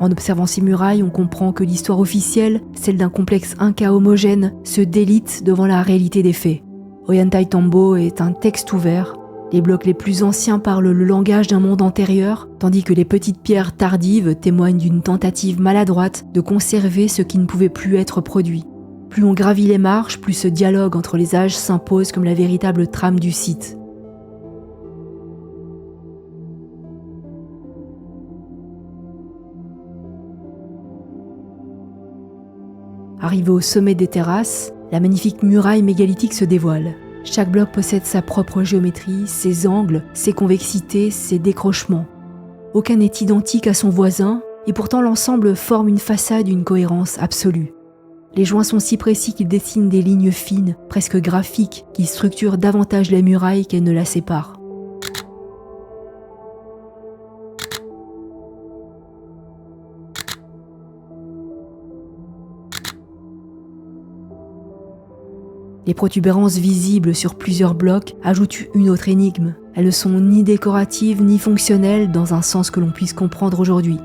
En observant ces murailles, on comprend que l'histoire officielle, celle d'un complexe inca homogène, se délite devant la réalité des faits. Ollantaytambo est un texte ouvert. Les blocs les plus anciens parlent le langage d'un monde antérieur, tandis que les petites pierres tardives témoignent d'une tentative maladroite de conserver ce qui ne pouvait plus être produit. Plus on gravit les marches, plus ce dialogue entre les âges s'impose comme la véritable trame du site. Arrivé au sommet des terrasses, la magnifique muraille mégalithique se dévoile. Chaque bloc possède sa propre géométrie, ses angles, ses convexités, ses décrochements. Aucun n'est identique à son voisin, et pourtant l'ensemble forme une façade d'une cohérence absolue. Les joints sont si précis qu'ils dessinent des lignes fines, presque graphiques, qui structurent davantage la muraille qu'elles ne la séparent. Les protubérances visibles sur plusieurs blocs ajoutent une autre énigme. Elles ne sont ni décoratives ni fonctionnelles dans un sens que l'on puisse comprendre aujourd'hui.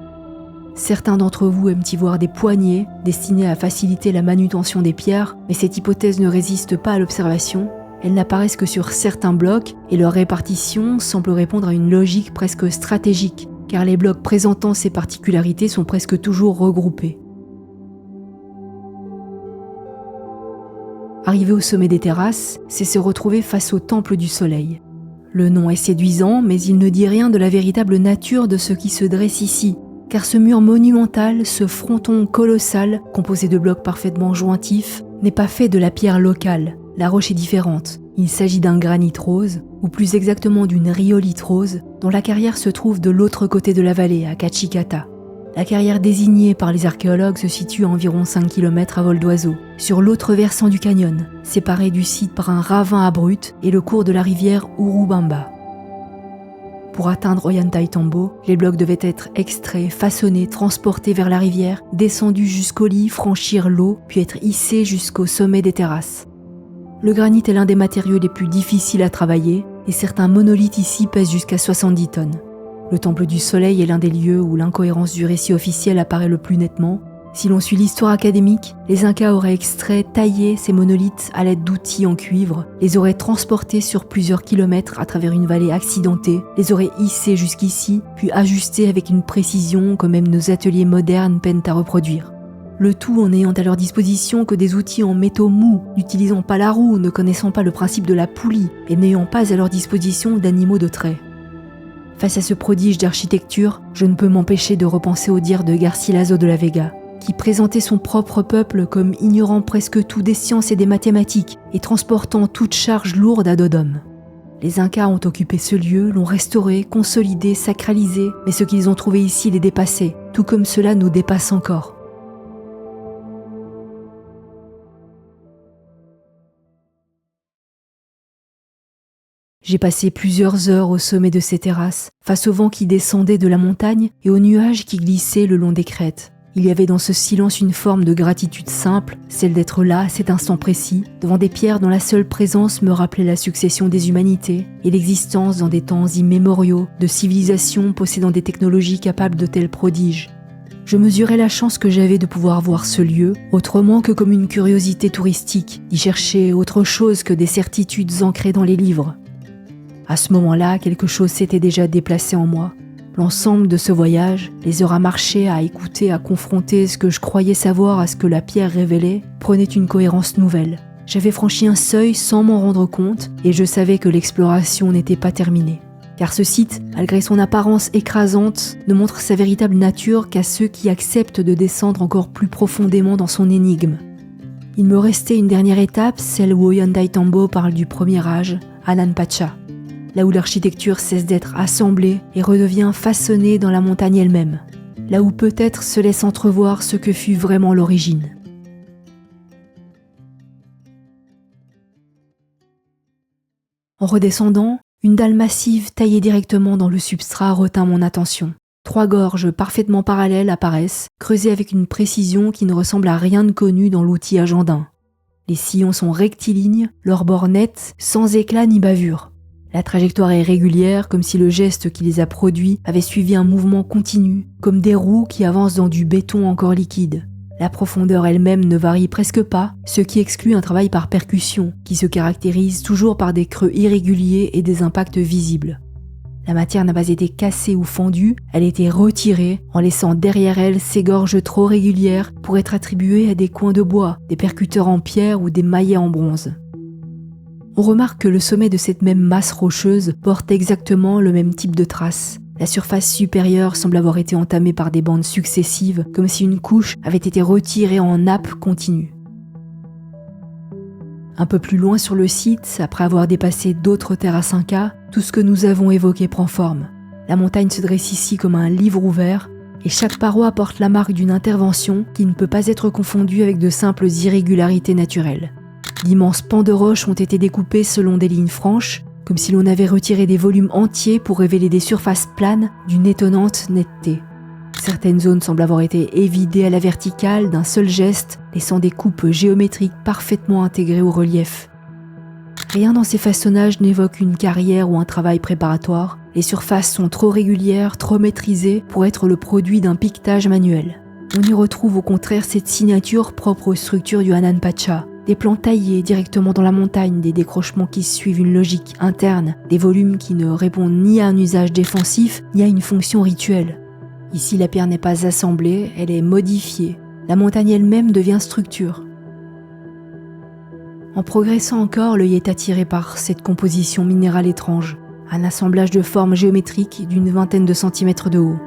Certains d'entre vous aiment y voir des poignées destinées à faciliter la manutention des pierres, mais cette hypothèse ne résiste pas à l'observation. Elles n'apparaissent que sur certains blocs et leur répartition semble répondre à une logique presque stratégique, car les blocs présentant ces particularités sont presque toujours regroupés. Arriver au sommet des terrasses, c'est se retrouver face au Temple du Soleil. Le nom est séduisant, mais il ne dit rien de la véritable nature de ce qui se dresse ici, car ce mur monumental, ce fronton colossal, composé de blocs parfaitement jointifs, n'est pas fait de la pierre locale. La roche est différente. Il s'agit d'un granit rose, ou plus exactement d'une rhyolite rose, dont la carrière se trouve de l'autre côté de la vallée, à Kachikata. La carrière désignée par les archéologues se situe à environ 5 km à vol d'oiseau, sur l'autre versant du canyon, séparé du site par un ravin abrupt et le cours de la rivière Urubamba. Pour atteindre Ollantaytambo, les blocs devaient être extraits, façonnés, transportés vers la rivière, descendus jusqu'au lit, franchir l'eau, puis être hissés jusqu'au sommet des terrasses. Le granit est l'un des matériaux les plus difficiles à travailler, et certains monolithes ici pèsent jusqu'à 70 tonnes. Le Temple du Soleil est l'un des lieux où l'incohérence du récit officiel apparaît le plus nettement. Si l'on suit l'histoire académique, les Incas auraient extrait, taillé ces monolithes à l'aide d'outils en cuivre, les auraient transportés sur plusieurs kilomètres à travers une vallée accidentée, les auraient hissés jusqu'ici, puis ajustés avec une précision que même nos ateliers modernes peinent à reproduire. Le tout en n'ayant à leur disposition que des outils en métaux mous, n'utilisant pas la roue, ne connaissant pas le principe de la poulie et n'ayant pas à leur disposition d'animaux de trait. Face à ce prodige d'architecture, je ne peux m'empêcher de repenser aux dires de Garcilaso de la Vega, qui présentait son propre peuple comme ignorant presque tout des sciences et des mathématiques et transportant toute charge lourde à dos d'homme. Les Incas ont occupé ce lieu, l'ont restauré, consolidé, sacralisé, mais ce qu'ils ont trouvé ici les dépassait, tout comme cela nous dépasse encore. J'ai passé plusieurs heures au sommet de ces terrasses, face au vent qui descendait de la montagne et aux nuages qui glissaient le long des crêtes. Il y avait dans ce silence une forme de gratitude simple, celle d'être là à cet instant précis, devant des pierres dont la seule présence me rappelait la succession des humanités et l'existence dans des temps immémoriaux de civilisations possédant des technologies capables de tels prodiges. Je mesurais la chance que j'avais de pouvoir voir ce lieu, autrement que comme une curiosité touristique, d'y chercher autre chose que des certitudes ancrées dans les livres. À ce moment-là, quelque chose s'était déjà déplacé en moi. L'ensemble de ce voyage, les heures à marcher, à écouter, à confronter ce que je croyais savoir à ce que la pierre révélait, prenait une cohérence nouvelle. J'avais franchi un seuil sans m'en rendre compte et je savais que l'exploration n'était pas terminée. Car ce site, malgré son apparence écrasante, ne montre sa véritable nature qu'à ceux qui acceptent de descendre encore plus profondément dans son énigme. Il me restait une dernière étape, celle où Ollantaytambo parle du premier âge, Hanan Pacha, là où l'architecture cesse d'être assemblée et redevient façonnée dans la montagne elle-même, là où peut-être se laisse entrevoir ce que fut vraiment l'origine. En redescendant, une dalle massive taillée directement dans le substrat retint mon attention. 3 gorges parfaitement parallèles apparaissent, creusées avec une précision qui ne ressemble à rien de connu dans l'outillage andin. Les sillons sont rectilignes, leurs bords nets, sans éclat ni bavure. La trajectoire est régulière, comme si le geste qui les a produits avait suivi un mouvement continu, comme des roues qui avancent dans du béton encore liquide. La profondeur elle-même ne varie presque pas, ce qui exclut un travail par percussion, qui se caractérise toujours par des creux irréguliers et des impacts visibles. La matière n'a pas été cassée ou fendue, elle a été retirée en laissant derrière elle ces gorges trop régulières pour être attribuées à des coins de bois, des percuteurs en pierre ou des maillets en bronze. On remarque que le sommet de cette même masse rocheuse porte exactement le même type de traces. La surface supérieure semble avoir été entamée par des bandes successives, comme si une couche avait été retirée en nappe continue. Un peu plus loin sur le site, après avoir dépassé d'autres terres à 5K, tout ce que nous avons évoqué prend forme. La montagne se dresse ici comme un livre ouvert, et chaque paroi porte la marque d'une intervention qui ne peut pas être confondue avec de simples irrégularités naturelles. D'immenses pans de roches ont été découpés selon des lignes franches, comme si l'on avait retiré des volumes entiers pour révéler des surfaces planes d'une étonnante netteté. Certaines zones semblent avoir été évidées à la verticale d'un seul geste, laissant des coupes géométriques parfaitement intégrées au relief. Rien dans ces façonnages n'évoque une carrière ou un travail préparatoire. Les surfaces sont trop régulières, trop maîtrisées pour être le produit d'un piquetage manuel. On y retrouve au contraire cette signature propre aux structures du Hanan Pacha. Des plans taillés directement dans la montagne, des décrochements qui suivent une logique interne, des volumes qui ne répondent ni à un usage défensif, ni à une fonction rituelle. Ici, la pierre n'est pas assemblée, elle est modifiée. La montagne elle-même devient structure. En progressant encore, l'œil est attiré par cette composition minérale étrange, un assemblage de formes géométriques d'une vingtaine de centimètres de haut.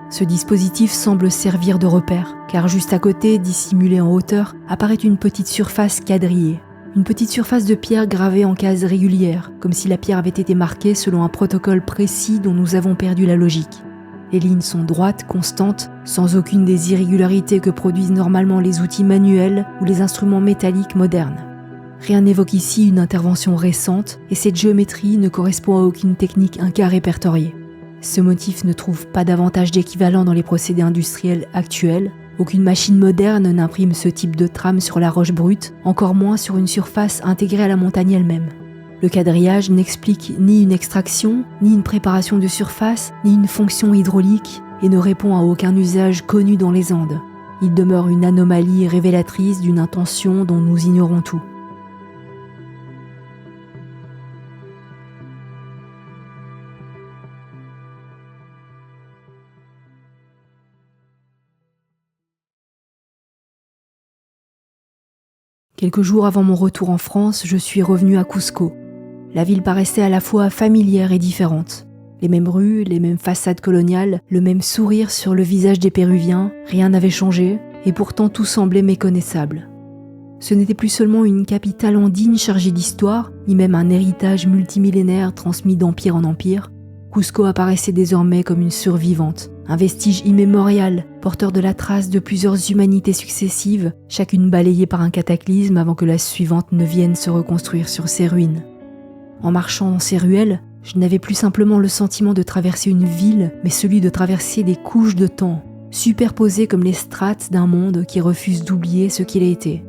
Ce dispositif semble servir de repère, car juste à côté, dissimulée en hauteur, apparaît une petite surface quadrillée. Une petite surface de pierre gravée en cases régulières, comme si la pierre avait été marquée selon un protocole précis dont nous avons perdu la logique. Les lignes sont droites, constantes, sans aucune des irrégularités que produisent normalement les outils manuels ou les instruments métalliques modernes. Rien n'évoque ici une intervention récente, et cette géométrie ne correspond à aucune technique inca répertoriée. Ce motif ne trouve pas davantage d'équivalent dans les procédés industriels actuels. Aucune machine moderne n'imprime ce type de trame sur la roche brute, encore moins sur une surface intégrée à la montagne elle-même. Le quadrillage n'explique ni une extraction, ni une préparation de surface, ni une fonction hydraulique, et ne répond à aucun usage connu dans les Andes. Il demeure une anomalie révélatrice d'une intention dont nous ignorons tout. Quelques jours avant mon retour en France, je suis revenu à Cusco. La ville paraissait à la fois familière et différente. Les mêmes rues, les mêmes façades coloniales, le même sourire sur le visage des Péruviens, rien n'avait changé, et pourtant tout semblait méconnaissable. Ce n'était plus seulement une capitale andine chargée d'histoire, ni même un héritage multimillénaire transmis d'empire en empire. Cusco apparaissait désormais comme une survivante, un vestige immémorial, porteur de la trace de plusieurs humanités successives, chacune balayée par un cataclysme avant que la suivante ne vienne se reconstruire sur ses ruines. En marchant dans ces ruelles, je n'avais plus simplement le sentiment de traverser une ville, mais celui de traverser des couches de temps, superposées comme les strates d'un monde qui refuse d'oublier ce qu'il a été.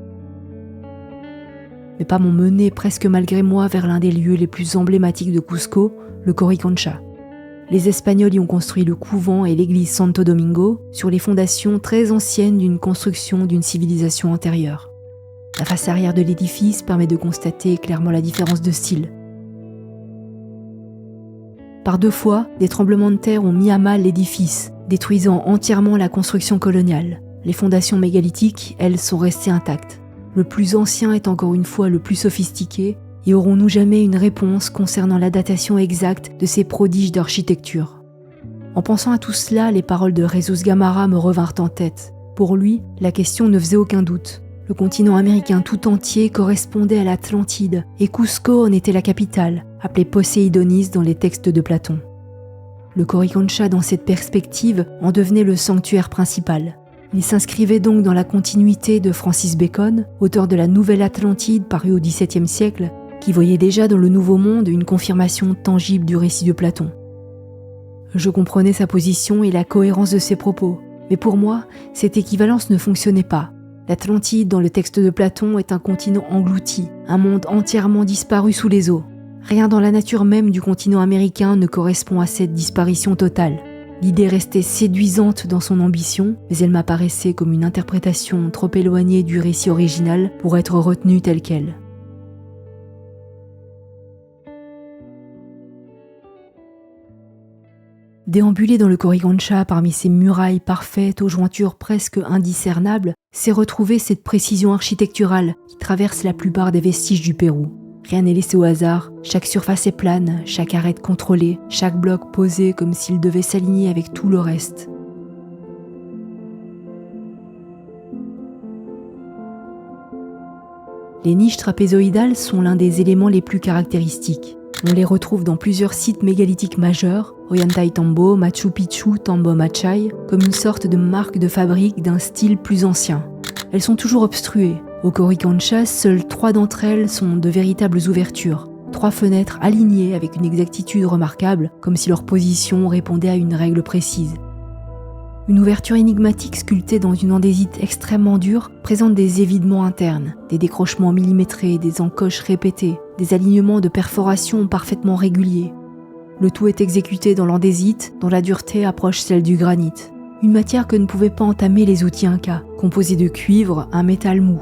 Mes pas m'ont mené presque malgré moi vers l'un des lieux les plus emblématiques de Cusco, le Coricancha. Les Espagnols y ont construit le couvent et l'église Santo Domingo sur les fondations très anciennes d'une construction d'une civilisation antérieure. La face arrière de l'édifice permet de constater clairement la différence de style. Par 2 fois, des tremblements de terre ont mis à mal l'édifice, détruisant entièrement la construction coloniale. Les fondations mégalithiques, elles, sont restées intactes. Le plus ancien est encore une fois le plus sophistiqué, et aurons-nous jamais une réponse concernant la datation exacte de ces prodiges d'architecture? En pensant à tout cela, les paroles de Jesus Gamarra me revinrent en tête. Pour lui, la question ne faisait aucun doute. Le continent américain tout entier correspondait à l'Atlantide, et Cusco en était la capitale, appelée Poséidonis dans les textes de Platon. Le Coricancha, dans cette perspective, en devenait le sanctuaire principal. Il s'inscrivait donc dans la continuité de Francis Bacon, auteur de la Nouvelle Atlantide parue au XVIIe siècle, qui voyait déjà dans le Nouveau Monde une confirmation tangible du récit de Platon. Je comprenais sa position et la cohérence de ses propos, mais pour moi, cette équivalence ne fonctionnait pas. L'Atlantide, dans le texte de Platon, est un continent englouti, un monde entièrement disparu sous les eaux. Rien dans la nature même du continent américain ne correspond à cette disparition totale. L'idée restait séduisante dans son ambition, mais elle m'apparaissait comme une interprétation trop éloignée du récit original pour être retenue telle qu'elle. Déambuler dans le Coricancha parmi ces murailles parfaites aux jointures presque indiscernables, c'est retrouver cette précision architecturale qui traverse la plupart des vestiges du Pérou. Rien n'est laissé au hasard, chaque surface est plane, chaque arête contrôlée, chaque bloc posé comme s'il devait s'aligner avec tout le reste. Les niches trapézoïdales sont l'un des éléments les plus caractéristiques. On les retrouve dans plusieurs sites mégalithiques majeurs, Ollantaytambo, Machu Picchu, Tambo Machai, comme une sorte de marque de fabrique d'un style plus ancien. Elles sont toujours obstruées. Au Coricancha, seules 3 d'entre elles sont de véritables ouvertures. 3 fenêtres alignées avec une exactitude remarquable, comme si leur position répondait à une règle précise. Une ouverture énigmatique sculptée dans une andésite extrêmement dure présente des évidements internes, des décrochements millimétrés, des encoches répétées, des alignements de perforations parfaitement réguliers. Le tout est exécuté dans l'andésite, dont la dureté approche celle du granit. Une matière que ne pouvaient pas entamer les outils incas, composée de cuivre, un métal mou.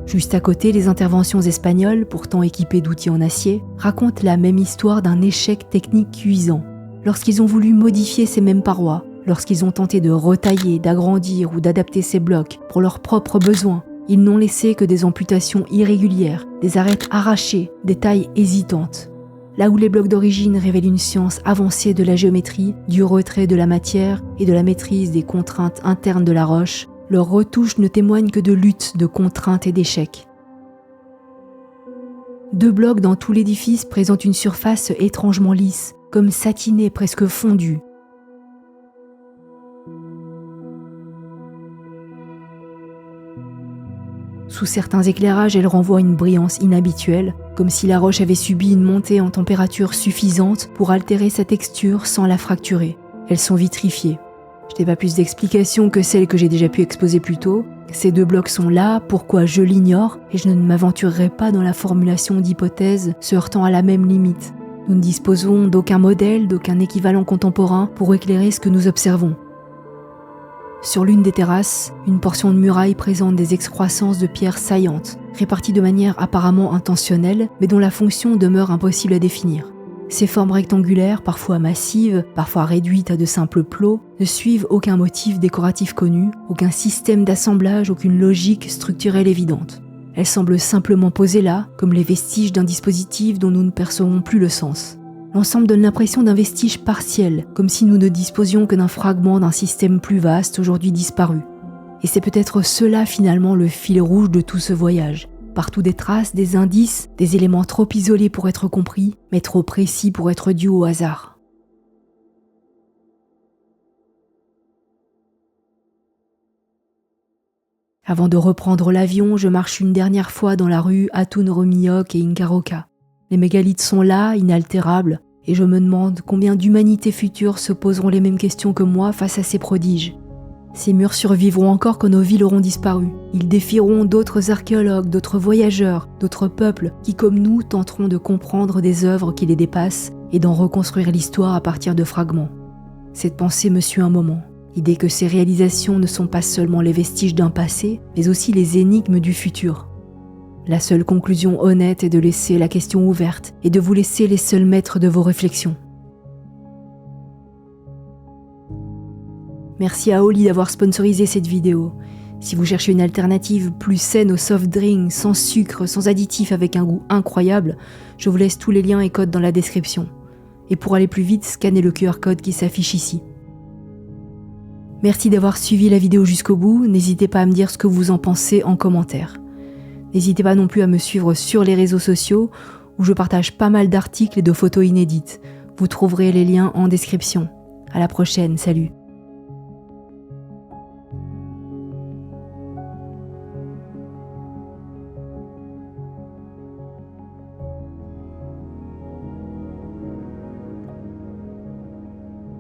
Juste à côté, les interventions espagnoles, pourtant équipées d'outils en acier, racontent la même histoire d'un échec technique cuisant. Lorsqu'ils ont voulu modifier ces mêmes parois, lorsqu'ils ont tenté de retailler, d'agrandir ou d'adapter ces blocs pour leurs propres besoins, ils n'ont laissé que des amputations irrégulières, des arêtes arrachées, des tailles hésitantes. Là où les blocs d'origine révèlent une science avancée de la géométrie, du retrait de la matière et de la maîtrise des contraintes internes de la roche, leurs retouches ne témoignent que de lutte, de contraintes et d'échecs. 2 blocs dans tout l'édifice présentent une surface étrangement lisse, comme satinée, presque fondue. Sous certains éclairages, elle renvoie une brillance inhabituelle, comme si la roche avait subi une montée en température suffisante pour altérer sa texture sans la fracturer. Elles sont vitrifiées. Je n'ai pas plus d'explications que celles que j'ai déjà pu exposer plus tôt. Ces 2 blocs sont là, pourquoi je l'ignore, et je ne m'aventurerai pas dans la formulation d'hypothèses se heurtant à la même limite. Nous ne disposons d'aucun modèle, d'aucun équivalent contemporain pour éclairer ce que nous observons. Sur l'une des terrasses, une portion de muraille présente des excroissances de pierres saillantes, réparties de manière apparemment intentionnelle, mais dont la fonction demeure impossible à définir. Ces formes rectangulaires, parfois massives, parfois réduites à de simples plots, ne suivent aucun motif décoratif connu, aucun système d'assemblage, aucune logique structurelle évidente. Elles semblent simplement posées là, comme les vestiges d'un dispositif dont nous ne percevons plus le sens. L'ensemble donne l'impression d'un vestige partiel, comme si nous ne disposions que d'un fragment d'un système plus vaste aujourd'hui disparu. Et c'est peut-être cela finalement le fil rouge de tout ce voyage. Partout des traces, des indices, des éléments trop isolés pour être compris, mais trop précis pour être dus au hasard. Avant de reprendre l'avion, je marche une dernière fois dans la rue Atun Rumiyok et Inca Roca. Les mégalithes sont là, inaltérables, et je me demande combien d'humanités futures se poseront les mêmes questions que moi face à ces prodiges. Ces murs survivront encore quand nos villes auront disparu. Ils défieront d'autres archéologues, d'autres voyageurs, d'autres peuples qui, comme nous, tenteront de comprendre des œuvres qui les dépassent et d'en reconstruire l'histoire à partir de fragments. Cette pensée me suit un moment. L'idée que ces réalisations ne sont pas seulement les vestiges d'un passé, mais aussi les énigmes du futur. La seule conclusion honnête est de laisser la question ouverte et de vous laisser les seuls maîtres de vos réflexions. Merci à Oli d'avoir sponsorisé cette vidéo. Si vous cherchez une alternative plus saine aux soft drinks, sans sucre, sans additifs, avec un goût incroyable, je vous laisse tous les liens et codes dans la description. Et pour aller plus vite, scannez le QR code qui s'affiche ici. Merci d'avoir suivi la vidéo jusqu'au bout, n'hésitez pas à me dire ce que vous en pensez en commentaire. N'hésitez pas non plus à me suivre sur les réseaux sociaux, où je partage pas mal d'articles et de photos inédites. Vous trouverez les liens en description. À la prochaine, salut.